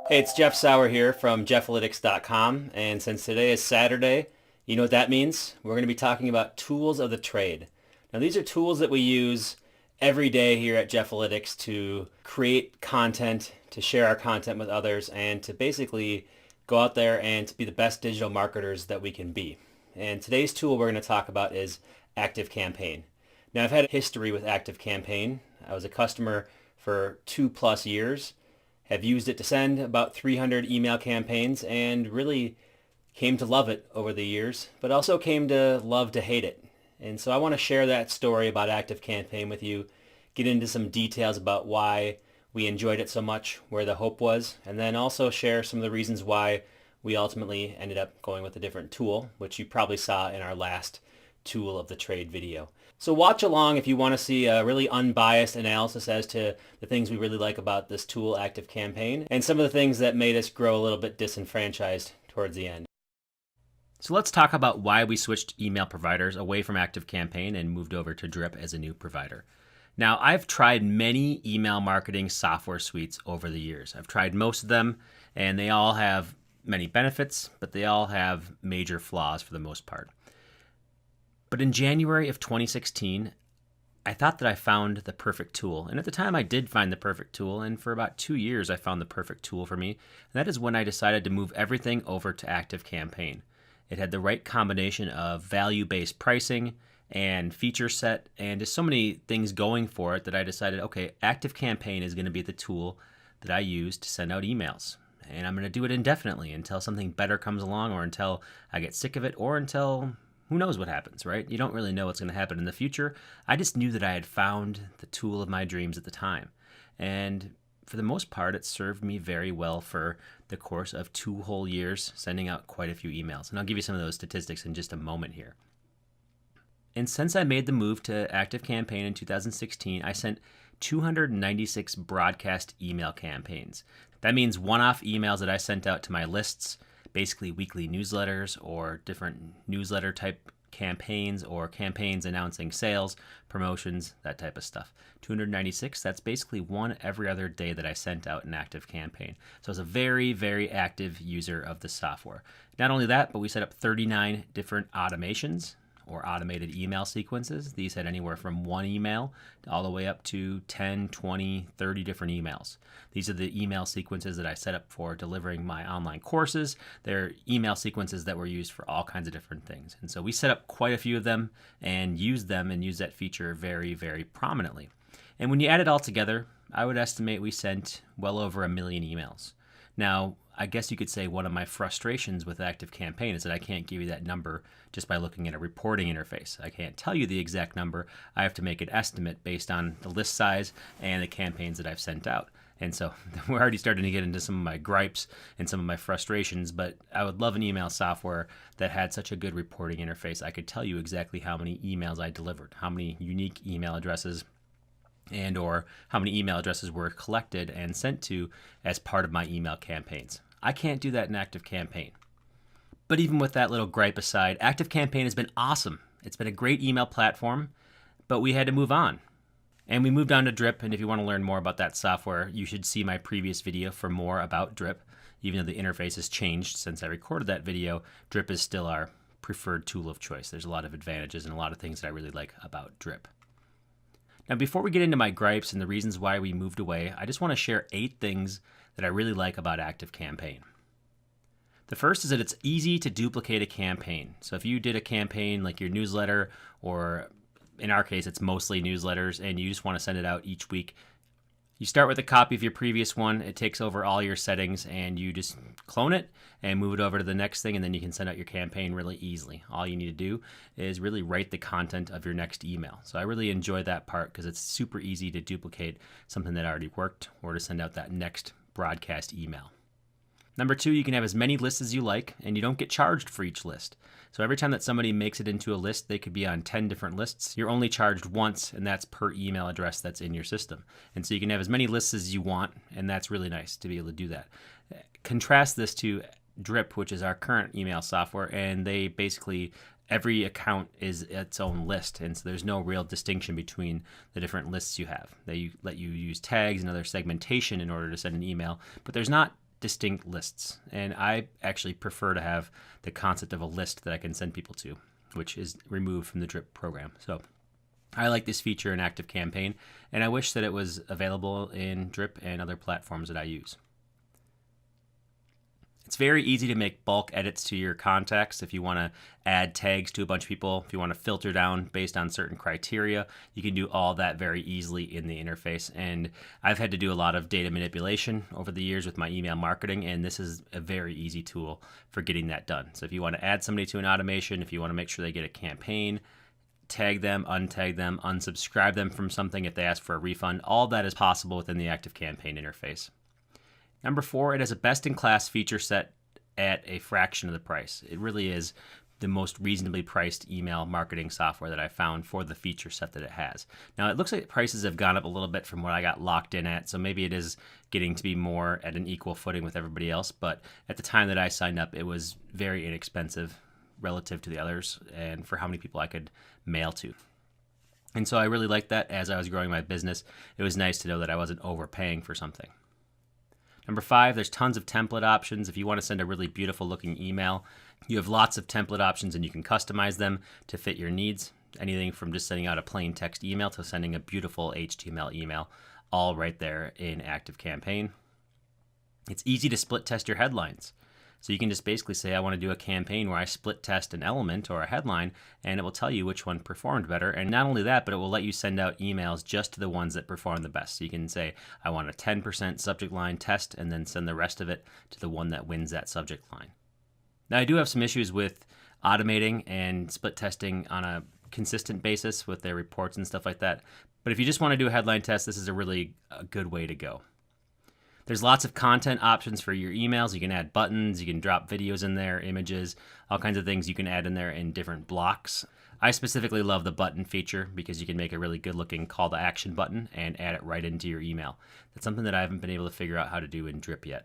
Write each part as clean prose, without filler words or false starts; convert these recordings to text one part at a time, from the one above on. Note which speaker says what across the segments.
Speaker 1: Hey, it's Jeff Sauer here from jeffalytics.com, and since today is Saturday, you know what that means? We're going to be talking about tools of the trade. Now, these are tools that we use every day here at Jeffalytics to create content, to share our content with others, and to basically go out there and to be the best digital marketers that we can be. And today's tool we're going to talk about is ActiveCampaign. Now, I've had a history with ActiveCampaign. I was a customer for 2+ years, have used it to send about 300 email campaigns, and really came to love it over the years, but also came to love to hate it. And so I want to share that story about ActiveCampaign with you, get into some details about why we enjoyed it so much, where the hope was, and then also share some of the reasons why we ultimately ended up going with a different tool, which you probably saw in our last tool of the trade video. So watch along if you want to see a really unbiased analysis as to the things we really like about this tool, ActiveCampaign, and some of the things that made us grow a little bit disenfranchised towards the end.
Speaker 2: So let's talk about why we switched email providers away from ActiveCampaign and moved over to Drip as a new provider. Now, I've tried many email marketing software suites over the years. I've tried most of them, and they all have many benefits, but they all have major flaws for the most part. But in January of 2016, I thought that I found the perfect tool. And at the time, I did find the perfect tool. And for about 2 years, I found the perfect tool for me. And that is when I decided to move everything over to ActiveCampaign. It had the right combination of value-based pricing and feature set and just so many things going for it that I decided, okay, ActiveCampaign is going to be the tool that I use to send out emails. And I'm going to do it indefinitely until something better comes along, or until I get sick of it, or until who knows what happens, right? You don't really know what's going to happen in the future. I just knew that I had found the tool of my dreams at the time. And for the most part, it served me very well for the course of 2 whole years, sending out quite a few emails. And I'll give you some of those statistics in just a moment here. And since I made the move to ActiveCampaign in 2016, I sent 296 broadcast email campaigns. That means one-off emails that I sent out to my lists, basically weekly newsletters or different newsletter type campaigns, or campaigns announcing sales, promotions, that type of stuff. 296, that's basically one every other day that I sent out an ActiveCampaign. So I was a very, very active user of the software. Not only that, but we set up 39 different automations or automated email sequences. These had anywhere from 1 email all the way up to 10, 20, 30 different emails. These are the email sequences that I set up for delivering my online courses. They're email sequences that were used for all kinds of different things. And so we set up quite a few of them and used that feature very, very prominently. And when you add it all together, I would estimate we sent well over 1 million emails. Now, I guess you could say one of my frustrations with ActiveCampaign is that I can't give you that number just by looking at a reporting interface. I can't tell you the exact number. I have to make an estimate based on the list size and the campaigns that I've sent out. And so we're already starting to get into some of my gripes and some of my frustrations, but I would love an email software that had such a good reporting interface. I could tell you exactly how many emails I delivered, how many unique email addresses, and or how many email addresses were collected and sent to as part of my email campaigns. I can't do that in ActiveCampaign. But even with that little gripe aside, ActiveCampaign has been awesome. It's been a great email platform, but we had to move on. And we moved on to Drip, and if you want to learn more about that software, you should see my previous video for more about Drip. Even though the interface has changed since I recorded that video, Drip is still our preferred tool of choice. There's a lot of advantages and a lot of things that I really like about Drip. Now, before we get into my gripes and the reasons why we moved away, I just want to share 8 things that I really like about ActiveCampaign. The first is that it's easy to duplicate a campaign. So if you did a campaign like your newsletter, or in our case, it's mostly newsletters, and you just want to send it out each week, you start with a copy of your previous one. It takes over all your settings, and you just clone it and move it over to the next thing, and then you can send out your campaign really easily. All you need to do is really write the content of your next email. So I really enjoy that part because it's super easy to duplicate something that already worked or to send out that next broadcast email. Number 2, you can have as many lists as you like, and you don't get charged for each list. So every time that somebody makes it into a list, they could be on 10 different lists. You're only charged once, and that's per email address that's in your system. And so you can have as many lists as you want, and that's really nice to be able to do that. Contrast this to Drip, which is our current email software, and they basically, every account is its own list, and so there's no real distinction between the different lists you have. They let you use tags and other segmentation in order to send an email, but there's not distinct lists. And I actually prefer to have the concept of a list that I can send people to, which is removed from the drip program. So I like this feature in ActiveCampaign, and I wish that it was available in drip and other platforms that I use. It's very easy to make bulk edits to your contacts. If you want to add tags to a bunch of people, if you want to filter down based on certain criteria, you can do all that very easily in the interface. And I've had to do a lot of data manipulation over the years with my email marketing, and this is a very easy tool for getting that done. So if you want to add somebody to an automation, if you want to make sure they get a campaign, tag them, untag them, unsubscribe them from something if they ask for a refund, all that is possible within the ActiveCampaign interface. Number 4, it has a best-in-class feature set at a fraction of the price. It really is the most reasonably priced email marketing software that I found for the feature set that it has. Now, it looks like prices have gone up a little bit from what I got locked in at, so maybe it is getting to be more at an equal footing with everybody else, but at the time that I signed up, it was very inexpensive relative to the others and for how many people I could mail to. And so I really liked that as I was growing my business. It was nice to know that I wasn't overpaying for something. Number 5, there's tons of template options. If you want to send a really beautiful looking email, you have lots of template options and you can customize them to fit your needs. Anything from just sending out a plain text email to sending a beautiful HTML email, all right there in ActiveCampaign. It's easy to split test your headlines. So you can just basically say, I want to do a campaign where I split test an element or a headline, and it will tell you which one performed better. And not only that, but it will let you send out emails just to the ones that perform the best. So you can say, I want a 10% subject line test, and then send the rest of it to the one that wins that subject line. Now, I do have some issues with automating and split testing on a consistent basis with their reports and stuff like that. But if you just want to do a headline test, this is a good way to go. There's lots of content options for your emails. You can add buttons, you can drop videos in there, images, all kinds of things you can add in there in different blocks. I specifically love the button feature because you can make a really good looking call to action button and add it right into your email. That's something that I haven't been able to figure out how to do in Drip yet.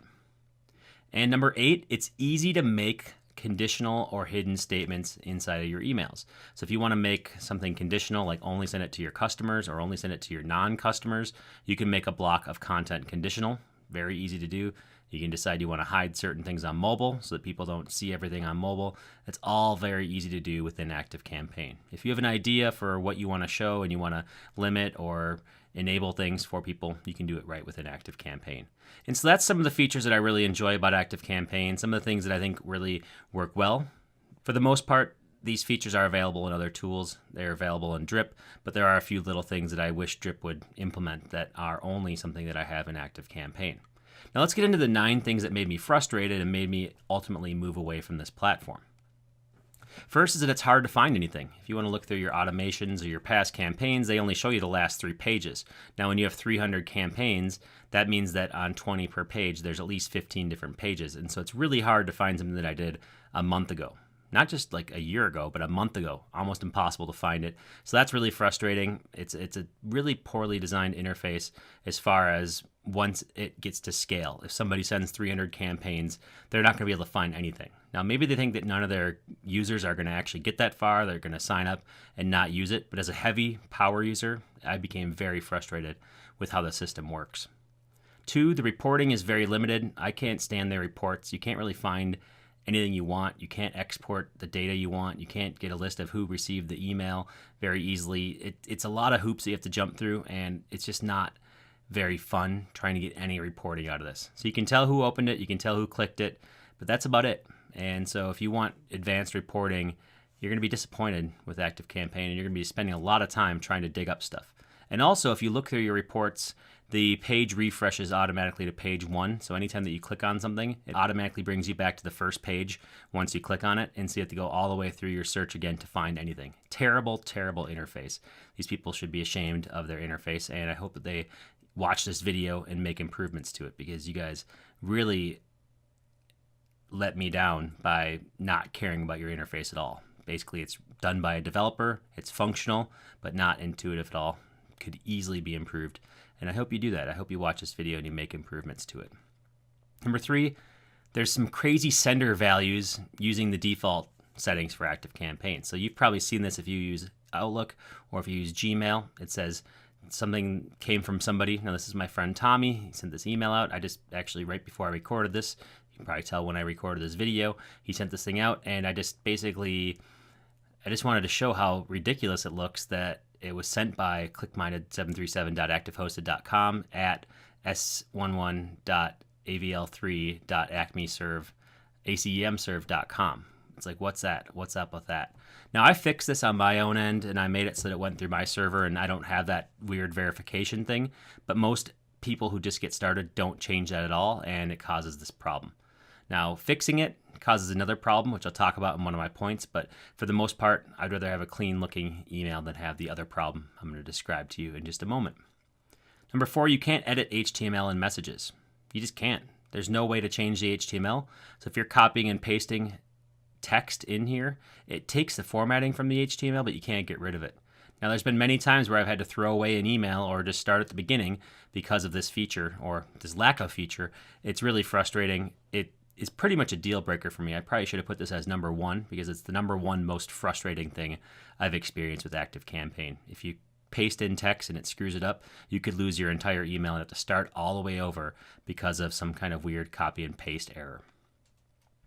Speaker 2: And number 8, it's easy to make conditional or hidden statements inside of your emails. So if you want to make something conditional, like only send it to your customers or only send it to your non-customers, you can make a block of content conditional. Very easy to do. You can decide you want to hide certain things on mobile so that people don't see everything on mobile. It's all very easy to do within ActiveCampaign. If you have an idea for what you want to show and you want to limit or enable things for people, you can do it right within ActiveCampaign. And so that's some of the features that I really enjoy about ActiveCampaign, some of the things that I think really work well. For the most part, these features are available in other tools. They're available in Drip, but there are a few little things that I wish Drip would implement that are only something that I have in ActiveCampaign. Now let's get into the 9 things that made me frustrated and made me ultimately move away from this platform. First is that it's hard to find anything. If you want to look through your automations or your past campaigns, they only show you the last 3 pages. Now when you have 300 campaigns, that means that on 20 per page, there's at least 15 different pages. And so it's really hard to find something that I did a month ago. Not just like a year ago, but a month ago. Almost impossible to find it. So that's really frustrating. It's a really poorly designed interface as far as once it gets to scale. If somebody sends 300 campaigns, they're not going to be able to find anything. Now, maybe they think that none of their users are going to actually get that far. They're going to sign up and not use it. But as a heavy power user, I became very frustrated with how the system works. 2, the reporting is very limited. I can't stand their reports. You can't really find anything you want. You can't export the data you want. You can't get a list of who received the email very easily. It's a lot of hoops that you have to jump through, and it's just not very fun trying to get any reporting out of this. So you can tell who opened it, you can tell who clicked it, but that's about it. And so if you want advanced reporting, you're going to be disappointed with ActiveCampaign, and you're going to be spending a lot of time trying to dig up stuff. And also, if you look through your reports, the page refreshes automatically to page 1. So anytime that you click on something, it automatically brings you back to the first page once you click on it. And so you have to go all the way through your search again to find anything. Terrible, terrible interface. These people should be ashamed of their interface. And I hope that they watch this video and make improvements to it, because you guys really let me down by not caring about your interface at all. Basically, it's done by a developer. It's functional, but not intuitive at all. Could easily be improved. And I hope you do that. I hope you watch this video and you make improvements to it. Number 3, there's some crazy sender values using the default settings for ActiveCampaign. So you've probably seen this if you use Outlook or if you use Gmail. It says something came from somebody. Now, this is my friend Tommy. He sent this email out. I just actually, right before I recorded this, you can probably tell when I recorded this video, he sent this thing out, and I just wanted to show how ridiculous it looks that it was sent by clickminded737.activehosted.com at s11.avl3.acemserve.com. It's like, what's that? What's up with that? Now, I fixed this on my own end, and I made it so that it went through my server, and I don't have that weird verification thing. But most people who just get started don't change that at all, and it causes this problem. Now, fixing it causes another problem, which I'll talk about in one of my points. But for the most part, I'd rather have a clean-looking email than have the other problem I'm going to describe to you in just a moment. Number 4, you can't edit HTML in messages. You just can't. There's no way to change the HTML. So if you're copying and pasting text in here, it takes the formatting from the HTML, but you can't get rid of it. Now, there's been many times where I've had to throw away an email or just start at the beginning because of this feature or this lack of feature. It's really frustrating. It is pretty much a deal breaker for me. I probably should have put this as number 1 because it's the number 1 most frustrating thing I've experienced with ActiveCampaign. If you paste in text and it screws it up, you could lose your entire email and have to start all the way over because of some kind of weird copy and paste error.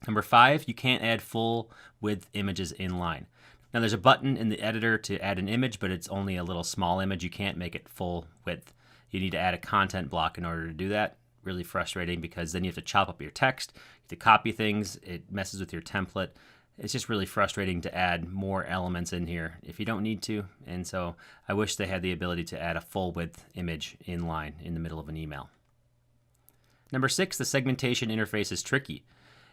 Speaker 2: Number 5, you can't add full width images inline. Now, there's a button in the editor to add an image, but it's only a little small image. You can't make it full width. You need to add a content block in order to do that. Really frustrating because then you have to chop up your text, you have to copy things, it messes with your template. It's just really frustrating to add more elements in here if you don't need to. And so I wish they had the ability to add a full width image inline in the middle of an email. Number 6, the segmentation interface is tricky.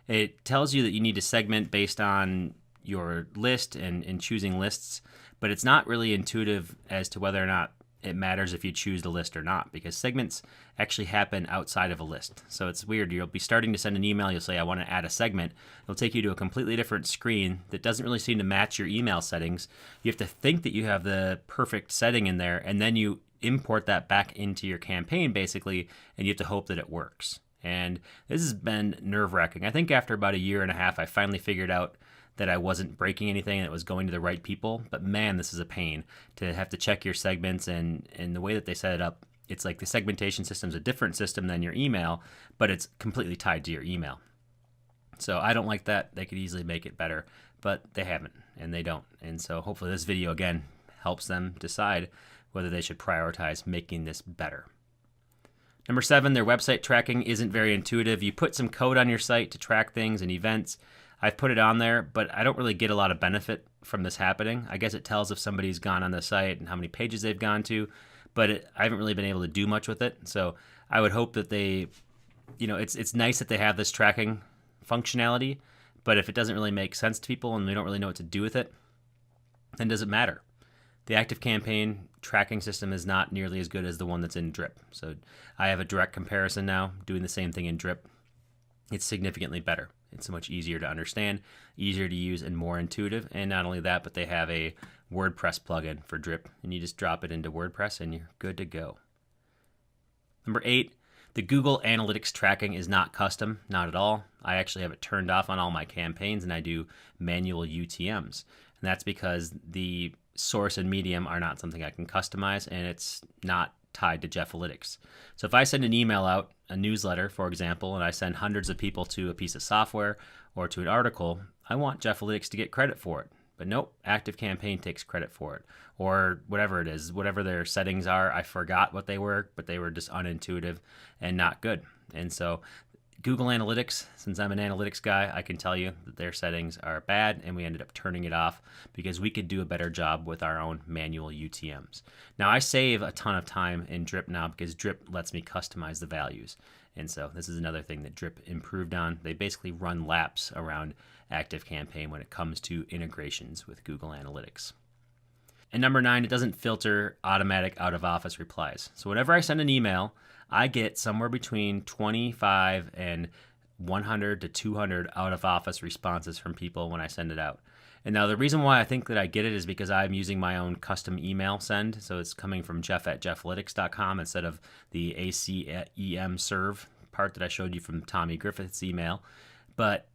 Speaker 2: It tells you that you need to segment based on your list and choosing lists, but it's not really intuitive as to whether or not it matters if you choose the list or not, because segments actually happen outside of a list. So it's weird. You'll be starting to send an email. You'll say, I want to add a segment. It'll take you to a completely different screen that doesn't really seem to match your email settings. You have to think that you have the perfect setting in there, and then you import that back into your campaign, basically, and you have to hope that it works. And this has been nerve-wracking. I think after about a year and a half, I finally figured out that I wasn't breaking anything and it was going to the right people. But man, this is a pain to have to check your segments, and the way that they set it up, it's like the segmentation system is a different system than your email, but it's completely tied to your email. So I don't like that. They could easily make it better, but they haven't, and they don't. And so hopefully this video, again, helps them decide whether they should prioritize making this better. Number 7, their website tracking isn't very intuitive. You put some code on your site to track things and events. I've put it on there, but I don't really get a lot of benefit from this happening. I guess it tells if somebody's gone on the site and how many pages they've gone to, but I haven't really been able to do much with it. So I would hope that they, it's nice that they have this tracking functionality, but if it doesn't really make sense to people and they don't really know what to do with it, then does it matter? The ActiveCampaign tracking system is not nearly as good as the one that's in Drip. So I have a direct comparison now, doing the same thing in Drip. It's significantly better. It's so much easier to understand, easier to use, and more intuitive. And not only that, but they have a WordPress plugin for Drip, and you just drop it into WordPress and you're good to go. Number 8, the Google Analytics tracking is not custom, not at all. I actually have it turned off on all my campaigns, and I do manual UTMs. And that's because the source and medium are not something I can customize, and it's not tied to Jeffalytics. So if I send an email out, a newsletter, for example, and I send hundreds of people to a piece of software or to an article, I want Jeffalytics to get credit for it. But nope, ActiveCampaign takes credit for it. Or whatever it is, whatever their settings are, I forgot what they were, but they were just unintuitive and not good. And so Google Analytics, since I'm an analytics guy, I can tell you that their settings are bad, and we ended up turning it off because we could do a better job with our own manual UTMs. Now, I save a ton of time in Drip now because Drip lets me customize the values. And so this is another thing that Drip improved on. They basically run laps around ActiveCampaign when it comes to integrations with Google Analytics. And number 9, it doesn't filter automatic out-of-office replies. So whenever I send an email, I get somewhere between 25 and 100 to 200 out-of-office responses from people when I send it out. And now the reason why I think that I get it is because I'm using my own custom email send. So it's coming from jeff@jeffalytics.com instead of the ACEM serve part that I showed you from Tommy Griffith's email. But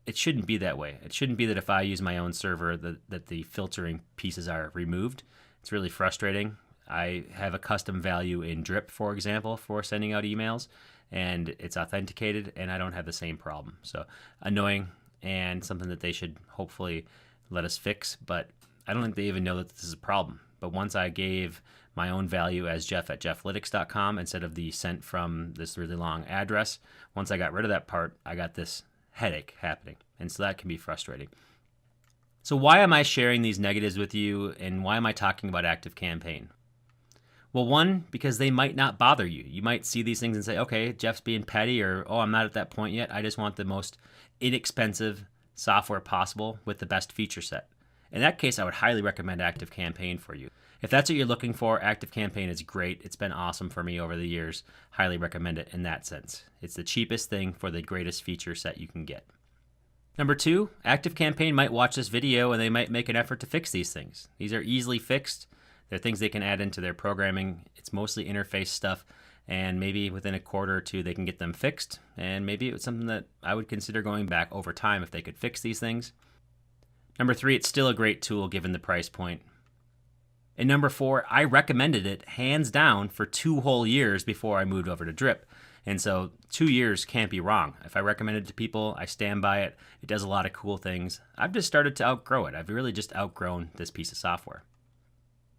Speaker 2: it shouldn't be that way. It shouldn't be that if I use my own server that the filtering pieces are removed. It's really frustrating. I have a custom value in Drip, for example, for sending out emails, and it's authenticated, and I don't have the same problem. So annoying, and something that they should hopefully let us fix, but I don't think they even know that this is a problem. But once I gave my own value as jeff@jefflytics.com instead of the sent from this really long address, once I got rid of that part, I got this headache happening. And so that can be frustrating. So why am I sharing these negatives with you, and why am I talking about ActiveCampaign? Well, one, because they might not bother you. You might see these things and say, okay, Jeff's being petty, or, oh, I'm not at that point yet. I just want the most inexpensive software possible with the best feature set. In that case, I would highly recommend ActiveCampaign for you. If that's what you're looking for, ActiveCampaign is great. It's been awesome for me over the years. Highly recommend it in that sense. It's the cheapest thing for the greatest feature set you can get. Number two, ActiveCampaign might watch this video and they might make an effort to fix these things. These are easily fixed. They're things they can add into their programming. It's mostly interface stuff, and maybe within a quarter or two they can get them fixed, and maybe it's something that I would consider going back over time if they could fix these things. Number three, it's still a great tool given the price point. And number four, I recommended it hands down for 2 whole years before I moved over to Drip. And so 2 years can't be wrong. If I recommend it to people, I stand by it. It does a lot of cool things. I've just started to outgrow it. I've really just outgrown this piece of software.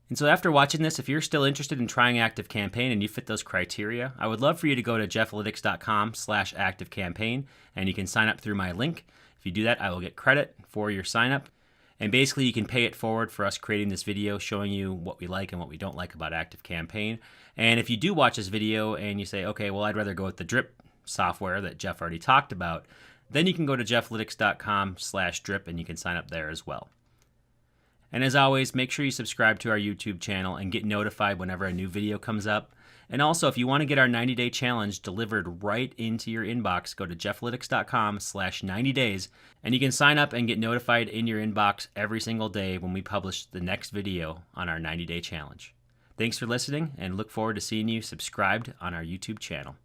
Speaker 2: And so after watching this, if you're still interested in trying ActiveCampaign and you fit those criteria, I would love for you to go to jefflytics.com/ActiveCampaign, and you can sign up through my link. If you do that, I will get credit for your sign up. And basically you can pay it forward for us creating this video showing you what we like and what we don't like about ActiveCampaign. And if you do watch this video and you say, okay, well, I'd rather go with the Drip software that Jeff already talked about, then you can go to jefflytics.com/drip and you can sign up there as well. And as always, make sure you subscribe to our YouTube channel and get notified whenever a new video comes up. And also, if you want to get our 90-day challenge delivered right into your inbox, go to jefflytics.com/90days, and you can sign up and get notified in your inbox every single day when we publish the next video on our 90-day challenge. Thanks for listening, and look forward to seeing you subscribed on our YouTube channel.